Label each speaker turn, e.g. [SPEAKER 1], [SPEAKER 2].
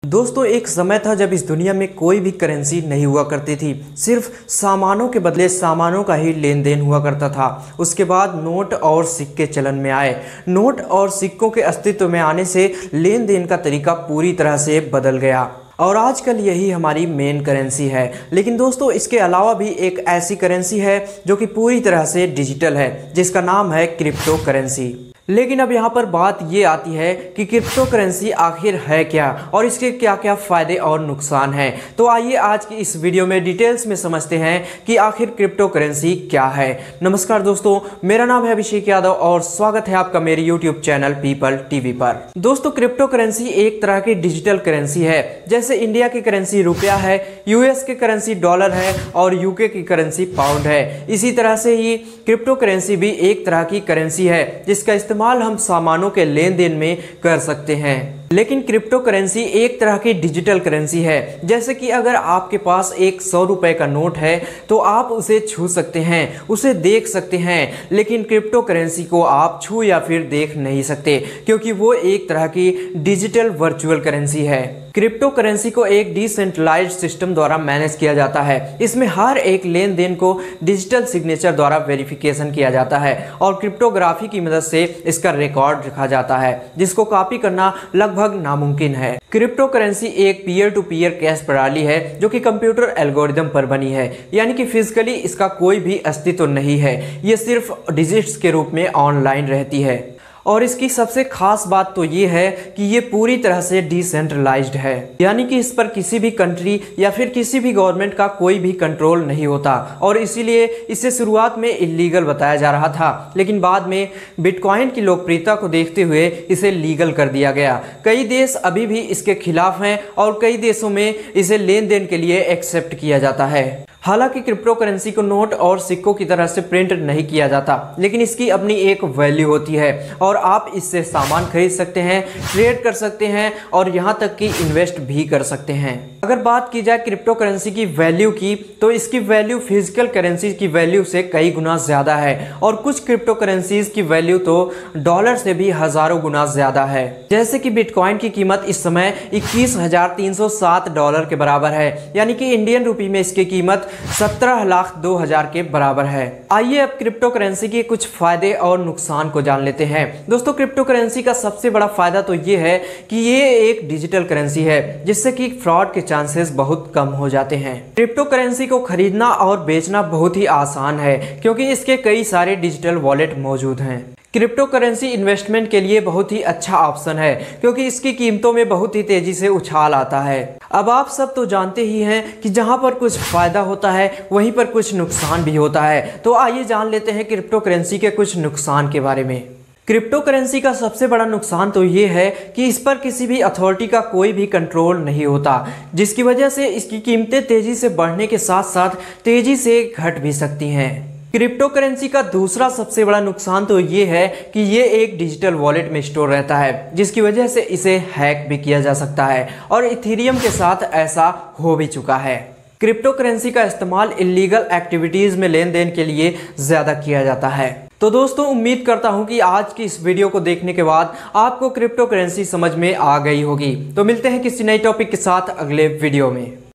[SPEAKER 1] दोस्तों एक समय था जब इस दुनिया में कोई भी करेंसी नहीं हुआ करती थी। सिर्फ सामानों के बदले सामानों का ही लेन देन हुआ करता था। उसके बाद नोट और सिक्के चलन में आए। नोट और सिक्कों के अस्तित्व में आने से लेन देन का तरीका पूरी तरह से बदल गया और आजकल यही हमारी मेन करेंसी है। लेकिन दोस्तों इसके अलावा भी एक ऐसी करेंसी है जो कि पूरी तरह से डिजिटल है, जिसका नाम है क्रिप्टो करेंसी। लेकिन अब यहाँ पर बात ये आती है कि क्रिप्टो करेंसी आखिर है क्या और इसके क्या क्या फ़ायदे और नुकसान हैं। तो आइए आज की इस वीडियो में डिटेल्स में समझते हैं कि आखिर क्रिप्टो करेंसी क्या है। नमस्कार दोस्तों, मेरा नाम है अभिषेक यादव और स्वागत है आपका मेरे यूट्यूब चैनल पीपल टीवी पर। दोस्तों क्रिप्टो करेंसी एक तरह की डिजिटल करेंसी है। जैसे इंडिया की करेंसी रुपया है, यूएस की करेंसी डॉलर है और यूके की करेंसी पाउंड है। इसी तरह से ही क्रिप्टो करेंसी भी एक तरह की करेंसी है जिसका इस्तेमाल हम सामानों के लेन देन में कर सकते हैं। लेकिन क्रिप्टो करेंसी एक तरह की डिजिटल करेंसी है। जैसे कि अगर आपके पास एक 100 रुपए का नोट है तो आप उसे छू सकते हैं, उसे देख सकते हैं, लेकिन क्रिप्टो करेंसी को आप छू या फिर देख नहीं सकते क्योंकि वो एक तरह की डिजिटल वर्चुअल करेंसी है। क्रिप्टो करेंसी को एक डिसेंट्रलाइज्ड सिस्टम द्वारा मैनेज किया जाता है। इसमें हर एक लेन देन को डिजिटल सिग्नेचर द्वारा वेरिफिकेशन किया जाता है और क्रिप्टोग्राफी की मदद से इसका रिकॉर्ड रखा जाता है, जिसको कॉपी करना लगभग नामुमकिन है। क्रिप्टो करेंसी एक पीयर टू पीयर कैश प्रणाली है जो कि कंप्यूटर एल्गोरिदम पर बनी है, यानी कि फिजिकली इसका कोई भी अस्तित्व नहीं है। ये सिर्फ डिजिट्स के रूप में ऑनलाइन रहती है और इसकी सबसे खास बात तो ये है कि ये पूरी तरह से डिसेंट्रलाइज्ड है, यानी कि इस पर किसी भी कंट्री या फिर किसी भी गवर्नमेंट का कोई भी कंट्रोल नहीं होता और इसीलिए इसे शुरुआत में इलीगल बताया जा रहा था, लेकिन बाद में बिटकॉइन की लोकप्रियता को देखते हुए इसे लीगल कर दिया गया। कई देश अभी भी इसके खिलाफ हैं और कई देशों में इसे लेन देन के लिए एक्सेप्ट किया जाता है। हालांकि क्रिप्टो करेंसी को नोट और सिक्कों की तरह से प्रिंट नहीं किया जाता, लेकिन इसकी अपनी एक वैल्यू होती है और आप इससे सामान खरीद सकते हैं, ट्रेड कर सकते हैं और यहां तक कि इन्वेस्ट भी कर सकते हैं। अगर बात की जाए क्रिप्टो करेंसी की वैल्यू की तो इसकी वैल्यू फिजिकल करेंसी की वैल्यू से कई गुना ज़्यादा है और कुछ क्रिप्टो करेंसीज की वैल्यू तो डॉलर से भी हज़ारों गुना ज़्यादा है। जैसे कि बिटकॉइन की कीमत इस समय $21,307 के बराबर है, यानी कि इंडियन रुपी में इसकी कीमत 17,02,000 के बराबर है। आइए अब क्रिप्टो करेंसी के कुछ फायदे और नुकसान को जान लेते हैं। दोस्तों क्रिप्टो करेंसी का सबसे बड़ा फायदा तो ये है कि ये एक डिजिटल करेंसी है, जिससे कि फ्रॉड के चांसेस बहुत कम हो जाते हैं। क्रिप्टो करेंसी को खरीदना और बेचना बहुत ही आसान है क्योंकि इसके कई सारे डिजिटल वॉलेट मौजूद हैं। क्रिप्टो करेंसी इन्वेस्टमेंट के लिए बहुत ही अच्छा ऑप्शन है क्योंकि इसकी कीमतों में बहुत ही तेजी से उछाल आता है। अब आप सब तो जानते ही हैं कि जहां पर कुछ फायदा होता है वहीं पर कुछ नुकसान भी होता है। तो आइए जान लेते हैं क्रिप्टो करेंसी के कुछ नुकसान के बारे में। क्रिप्टो करेंसी का सबसे बड़ा नुकसान तो ये है कि इस पर किसी भी अथॉरिटी का कोई भी कंट्रोल नहीं होता, जिसकी वजह से इसकी कीमतें तेजी से बढ़ने के साथ साथ तेजी से घट भी सकती हैं। क्रिप्टो करेंसी का दूसरा सबसे बड़ा नुकसान तो ये है कि ये एक डिजिटल वॉलेट में स्टोर रहता है, जिसकी वजह से इसे हैक भी किया जा सकता है और इथेरियम के साथ ऐसा हो भी चुका है। क्रिप्टो करेंसी का इस्तेमाल इलीगल एक्टिविटीज़ में लेन देन के लिए ज़्यादा किया जाता है। तो दोस्तों उम्मीद करता हूं कि आज की इस वीडियो को देखने के बाद आपको क्रिप्टो करेंसी समझ में आ गई होगी। तो मिलते हैं किसी नई टॉपिक के साथ अगले वीडियो में।